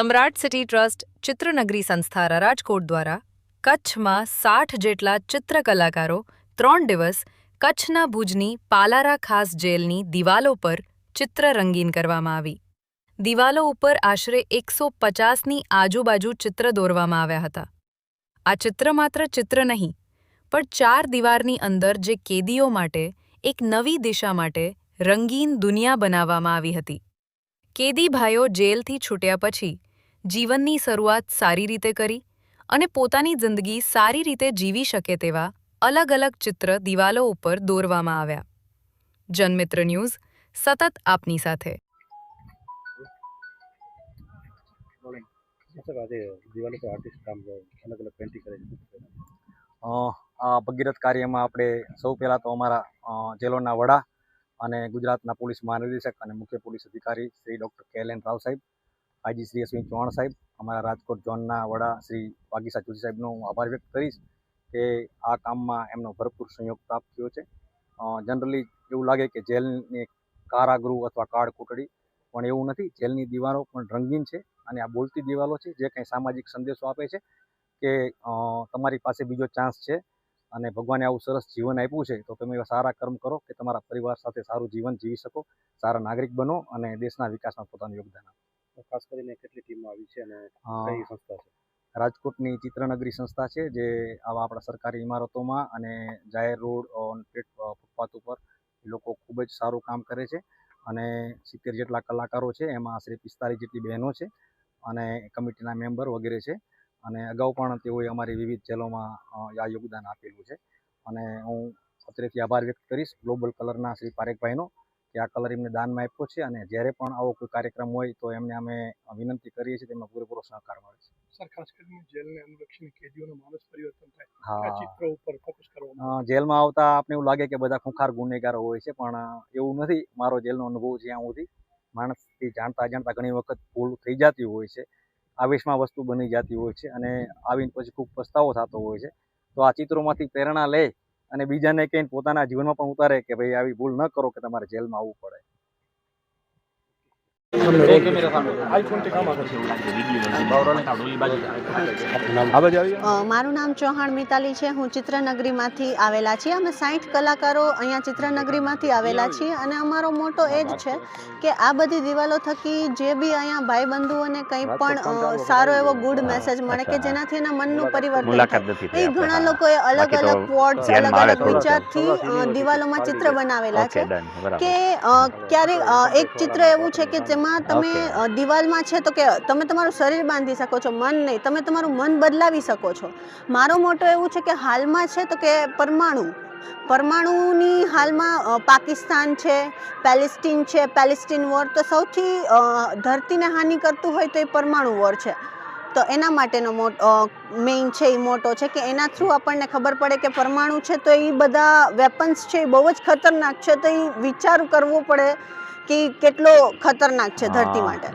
સમ્રાટ city trust Chitranagari સંસ્થા રાજકોટ દ્વારા કચ્છમાં 60 જેટલા ચિત્રકલાકારો 3 દિવસ કચ્છના ભુજની પાલારા ખાસ જેલની દિવાલો પર ચિત્ર રંગીન કરવામાં આવી. દિવાલો ઉપર આશરે 150ની આજુબાજુ ચિત્ર દોરવામાં આવ્યા હતા. આ ચિત્ર માત્ર ચિત્ર નહીં, પણ 4 દીવારની અંદર જે કેદીઓ માટે એક નવી દિશા માટે રંગીન દુનિયા બનાવવામાં આવી હતી. કેદી ભાઈઓ જેલથી છૂટ્યા પછી જીવનની શરૂઆત સારી રીતે કરી અને પોતાની જિંદગી સારી રીતે જીવી શકે તેવા અલગ અલગ ચિત્ર દિવાલો ઉપર દોરવામાં આવ્યા. જનમિત્ર ન્યૂઝ સતત આપની સાથે. આ ભગીરથ કાર્યમાં આપણે સૌ પહેલાં તો અમારા જેલોના વડા અને ગુજરાતના પોલીસ મહાનિર્દેશક અને મુખ્ય પોલીસ અધિકારી શ્રી ડૉક્ટર KLN રાવ સાહેબ, આઈજી શ્રી અશ્વિન ચૌહાણ સાહેબ, અમારા રાજકોટ ઝોનના વડા શ્રી વાગીસા જોશી સાહેબનો હું આભાર વ્યક્ત કરીશ કે આ કામમાં એમનો ભરપૂર સહયોગ પ્રાપ્ત થયો છે. જનરલી એવું લાગે કે જેલની કારાગૃહ અથવા કાળ કોટડી, પણ એવું નથી. જેલની દિવાલો પણ રંગીન છે અને આ બોલતી દિવાલો છે જે કંઈ સામાજિક સંદેશો આપે છે કે તમારી પાસે બીજો ચાન્સ છે અને ભગવાને આવું સરસ જીવન આપ્યું છે તો તમે એવા સારા કર્મ કરો કે તમારા પરિવાર સાથે સારું જીવન જીવી શકો, સારા નાગરિક બનો અને દેશના વિકાસમાં પોતાનું યોગદાન આપો. ખાસ કરીને કેટલી ટીમો આવી છે અને કઈ સંસ્થા છે? રાજકોટની ચિત્રનગરી સંસ્થા છે જે આવા આપણા સરકારી ઇમારતોમાં અને જાહેર રોડ ફૂટપાથ ઉપર લોકો ખૂબ જ સારું કામ કરે છે અને 70 જેટલા કલાકારો છે, એમાં આશરે 45 જેટલી બહેનો છે અને કમિટીના મેમ્બર વગેરે છે. અને અગાઉ પણ તેઓએ અમારી વિવિધ જેલોમાં આ યોગદાન આપેલું છે અને હું અત્રેથી આભાર વ્યક્ત કરીશ ગ્લોબલ કલરના શ્રી પારેખભાઈનો કે આ કલર એમને દાનમાં આપ્યો છે અને જ્યારે પણ આવો કોઈ કાર્યક્રમ હોય તો એમને અમે વિનંતી કરીએ છીએ, તેમનો પૂરેપૂરો સહકાર મળે છે. સર, ખાસ કરીને જેલને અનુલક્ષીને કેદીઓનો માનસ પરિવર્તન થાય આ ચિત્રો ઉપર ફોકસ કરવામાં જેલમાં આવતા આપણે એવું લાગે કે બધા ખૂંખાર ગુનેગારો હોય છે, પણ એવું નથી. મારો જેલનો અનુભવ જ્યાં સુધી માણસથી જાણતા ઘણી વખત ભૂલ થઈ જતી હોય છે, આવેશમાં વસ્તુ બની જતી હોય છે અને આવીને પછી ખૂબ પસ્તાવો થતો હોય છે. તો આ ચિત્રોમાંથી પ્રેરણા લે અને બીજાને કહીને પોતાના જીવનમાં પણ ઉતારે કે ભાઈ આવી ભૂલ ન કરો કે તમારે જેલમાં આવવું પડે. મારું નામ ચૌહાણ મિતાલી છે. હું ચિત્રનગરીમાંથી આવેલા છીએ. અમે 60 કલાકારો અહીંયા ચિત્રનગરીમાંથી આવેલા છીએ અને અમારો મોટો એ જ છે કે આ બધી દિવાલો થકી જે બી અહીંયા ભાઈબંધુઓને કંઈ પણ સારો એવો ગુડ મેસેજ મળે કે જેનાથી એના મનનું પરિવર્તન થાય. એ ઘણા લોકોએ અલગ અલગ કોડ્સ, અલગ અલગ વિચારથી દિવાલોમાં ચિત્ર બનાવેલા છે કે ક્યારેક એક ચિત્ર એવું છે કે જેમાં તમે દિવાલમાં છે તો કે તમે તમારું શરીર બાંધી શકો છો, મન નહીં. તમે તમારું મન બદલાવી શકો છો. મારો મોટો એવું છે કે હાલમાં છે તો કે પરમાણુની હાલમાં પાકિસ્તાન છે, પેલેસ્ટીન છે, પેલેસ્ટીન વોર, તો સૌથી ધરતીને હાનિ કરતું હોય તો એ પરમાણુ વોર છે. તો એના માટેનો મેઇન છે, એ મોટો છે કે એના થ્રુ આપણને ખબર પડે કે પરમાણુ છે તો એ બધા વેપન્સ છે એ બહુ જ ખતરનાક છે. તો એ વિચાર કરવો પડે કે કેટલો ખતરનાક છે ધરતી માટે.